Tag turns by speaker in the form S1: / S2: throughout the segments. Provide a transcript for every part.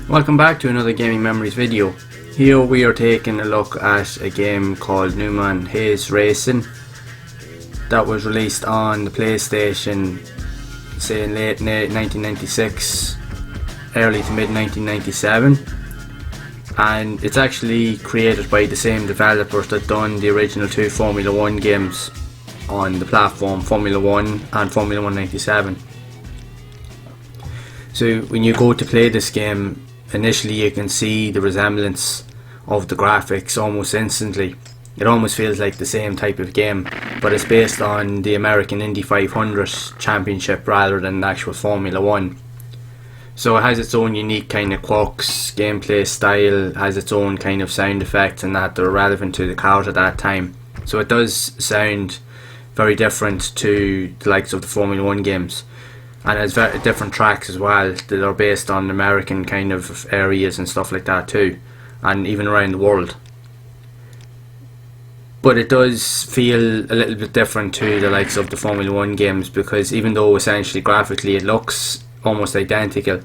S1: Welcome back to another Gaming Memories video. Here we are taking a look at a game called Newman Haas Racing that was released on the PlayStation, say in late 1996, early to mid 1997, and it's actually created by the same developers that done the original two Formula 1 games on the platform, Formula 1 and Formula 1 97. So when you go to play this game, initially you can see the resemblance of the graphics almost instantly. It almost feels like the same type of game, but it's based on the American Indy 500 championship rather than the actual Formula 1. So it has its own unique kind of quirks, gameplay style, has its own kind of sound effects and that are relevant to the cars at that time. So it does sound very different to the likes of the Formula 1 games. And it's very different tracks as well that are based on American kind of areas and stuff like that too, and even around the world. But it does feel a little bit different to the likes of the Formula 1 games, because even though essentially graphically it looks almost identical,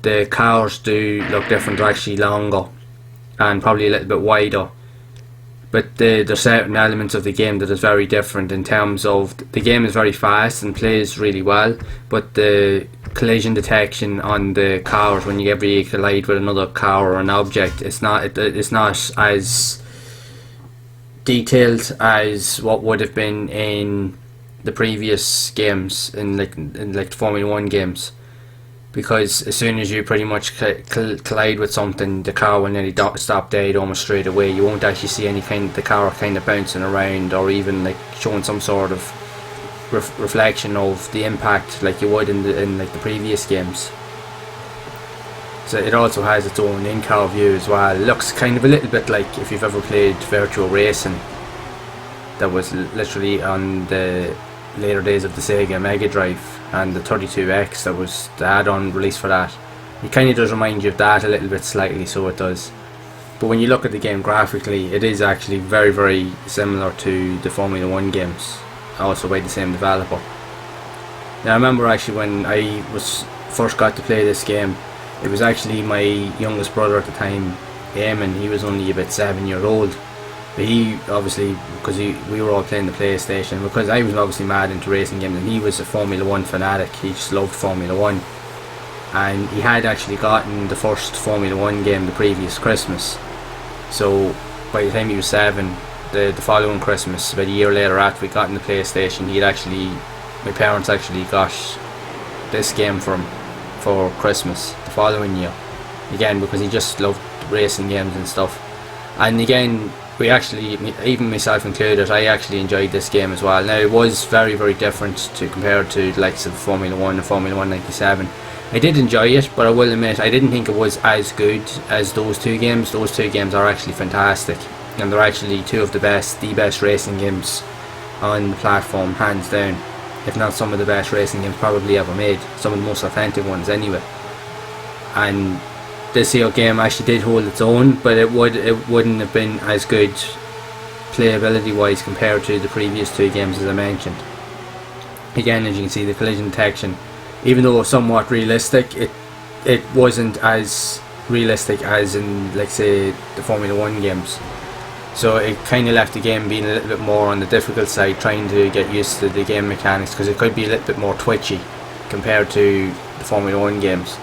S1: the cars do look different. They're actually longer and probably a little bit wider. But there's certain elements of the game that is very different in terms of the game is very fast and plays really well, but the collision detection on the cars when you ever collide with another car or an object, it's not as detailed as what would have been in the previous games, in like the Formula 1 games. Because as soon as you pretty much collide with something, the car will nearly stop dead almost straight away. You won't actually see any kind of the car kind of bouncing around or even like showing some sort of reflection of the impact like you would in like the previous games. So it also has its own in-car view as well. It looks kind of a little bit like if you've ever played virtual racing. That was literally on the later days of the Sega Mega Drive and the 32X, that was the add-on release for that. It kind of does remind you of that a little bit slightly, so it does. But when you look at the game graphically, it is actually very, very similar to the Formula 1 games, also by the same developer. Now I remember actually when I first got to play this game, it was actually my youngest brother at the time, Eamon. He was only about 7 years old. But he obviously, because we were all playing the PlayStation, because I was obviously mad into racing games and he was a Formula 1 fanatic. He just loved Formula 1, and he had actually gotten the first Formula 1 game the previous Christmas. So by the time he was 7, the following Christmas, about a year later after we got in the PlayStation, my parents actually got this game for him for Christmas the following year, again because he just loved racing games and stuff. And again, we actually, even myself included, I actually enjoyed this game as well. Now it was very, very different compared to the likes of Formula 1 and Formula 1 97. I did enjoy it, but I will admit I didn't think it was as good as those two games. Those two games are actually fantastic, and they're actually two of the best racing games on the platform, hands down. If not some of the best racing games probably ever made, some of the most authentic ones anyway. And this here game actually did hold its own, but it wouldn't have been as good playability wise compared to the previous two games as I mentioned. Again, as you can see, the collision detection, even though somewhat realistic, it wasn't as realistic as in, like, say, the Formula 1 games. So it kind of left the game being a little bit more on the difficult side, trying to get used to the game mechanics, because it could be a little bit more twitchy compared to the Formula 1 games.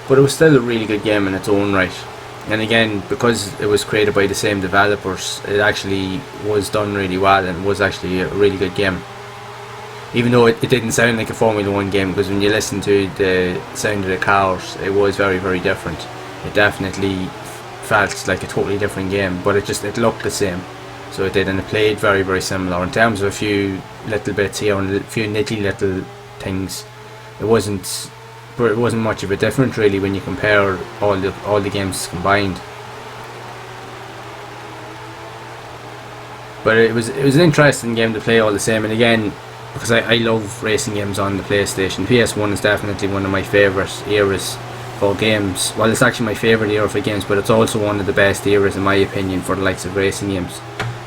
S1: But it was still a really good game in its own right. And again, because it was created by the same developers, it actually was done really well and was actually a really good game. Even though it didn't sound like a Formula 1 game, because when you listen to the sound of the cars, it was very, very different. It definitely felt like a totally different game, but it looked the same. So it did, and it played very, very similar. In terms of a few little bits here and a few nitty little things, it wasn't much of a difference really when you compare all the games combined. But it was an interesting game to play all the same, and again, because I love racing games on the PlayStation, PS1 is definitely one of my favourite eras for games. Well, it's actually my favourite era for games, but it's also one of the best eras in my opinion for the likes of racing games.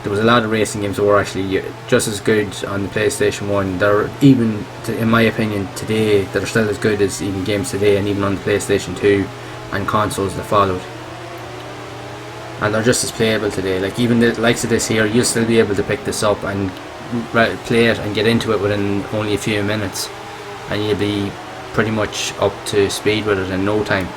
S1: There was a lot of racing games that were actually just as good on the PlayStation 1. They're even, in my opinion, today, that are still as good as even games today, and even on the PlayStation 2. and consoles that followed, and they're just as playable today. Like even the likes of this here, you'll still be able to pick this up and play it and get into it within only a few minutes, and you'll be pretty much up to speed with it in no time.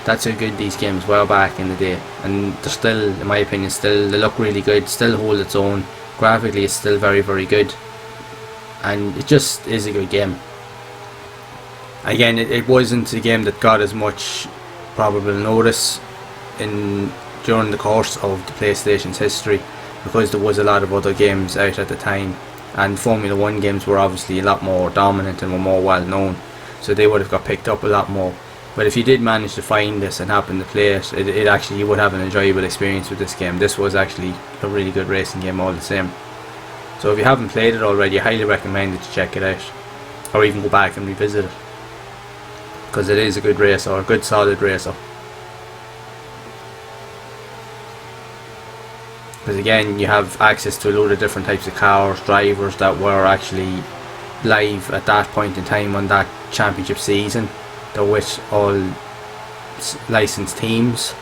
S1: That's how good these games were back in the day, and they're still, in my opinion, still they look really good, still hold its own. Graphically it's still very, very good, and it just is a good game. Again, it wasn't a game that got as much probable notice during the course of the PlayStation's history, because there was a lot of other games out at the time, and Formula 1 games were obviously a lot more dominant and were more well known, so they would have got picked up a lot more. But if you did manage to find this and happen to play it, it actually, you would have an enjoyable experience with this game. This was actually a really good racing game all the same. So if you haven't played it already, I highly recommend that you check it out, or even go back and revisit it, because it is a good racer, a good solid racer. Because again, you have access to a load of different types of cars, drivers that were actually live at that point in time on that championship season. They're with all licensed teams,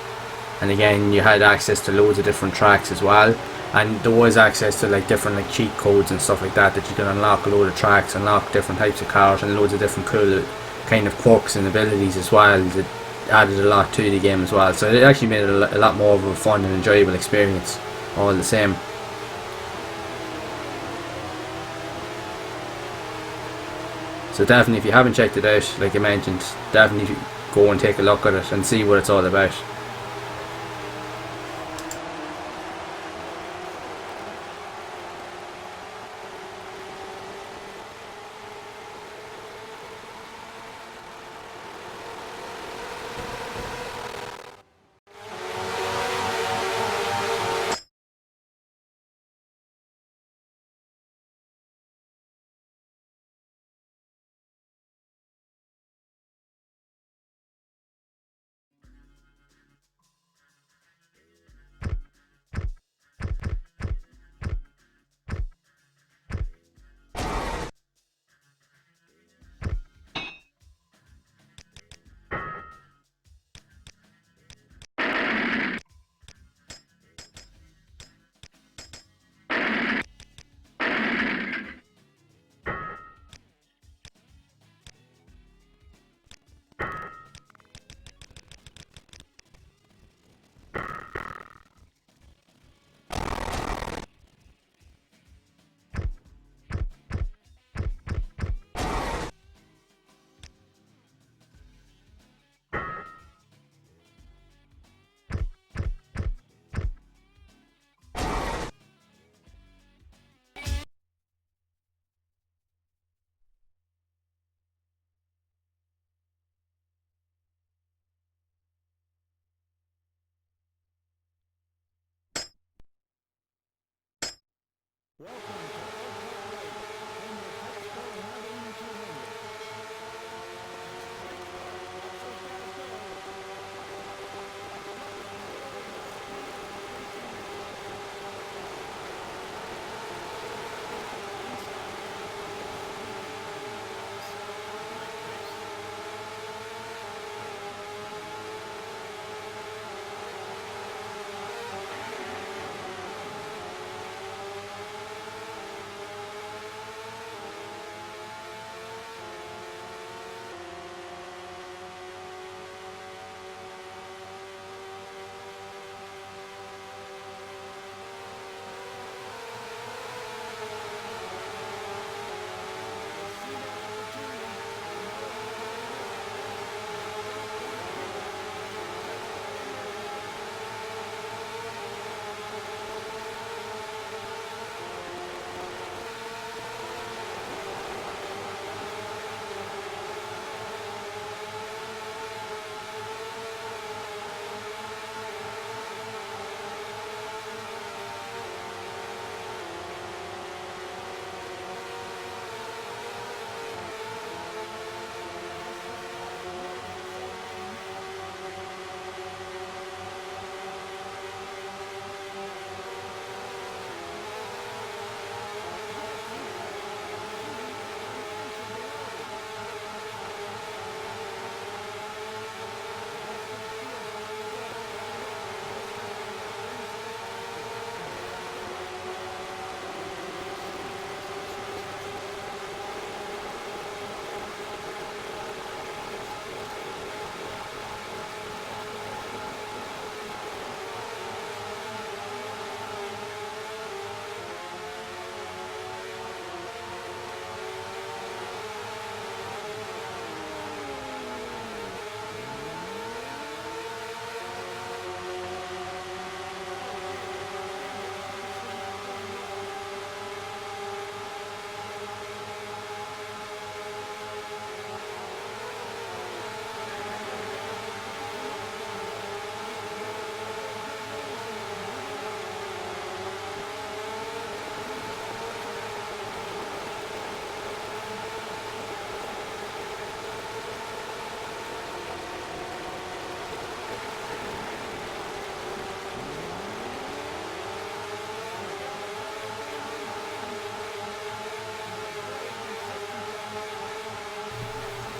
S1: and again you had access to loads of different tracks as well, and there was access to like different like cheat codes and stuff like that you can unlock a load of tracks, unlock different types of cars, and loads of different cool kind of quirks and abilities as well that added a lot to the game as well. So it actually made it a lot more of a fun and enjoyable experience all the same. So definitely, if you haven't checked it out, like I mentioned, definitely go and take a look at it and see what it's all about.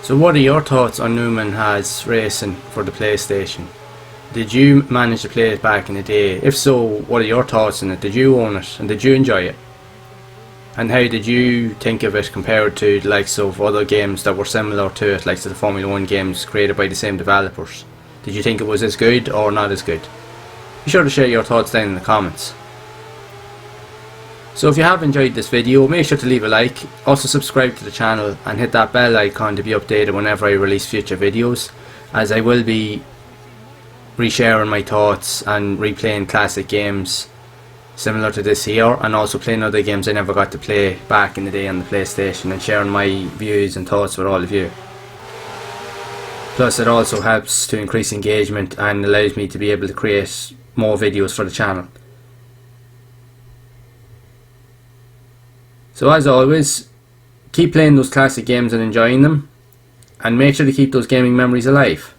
S1: So what are your thoughts on Newman Haas Racing for the PlayStation? Did you manage to play it back in the day? If so, what are your thoughts on it? Did you own it and did you enjoy it? And how did you think of it compared to the likes of other games that were similar to it, like the Formula 1 games created by the same developers? Did you think it was as good or not as good? Be sure to share your thoughts down in the comments. So if you have enjoyed this video, make sure to leave a like, also subscribe to the channel and hit that bell icon to be updated whenever I release future videos, as I will be resharing my thoughts and replaying classic games similar to this here, and also playing other games I never got to play back in the day on the PlayStation, and sharing my views and thoughts with all of you. Plus it also helps to increase engagement and allows me to be able to create more videos for the channel. So as always, keep playing those classic games and enjoying them, and make sure to keep those gaming memories alive.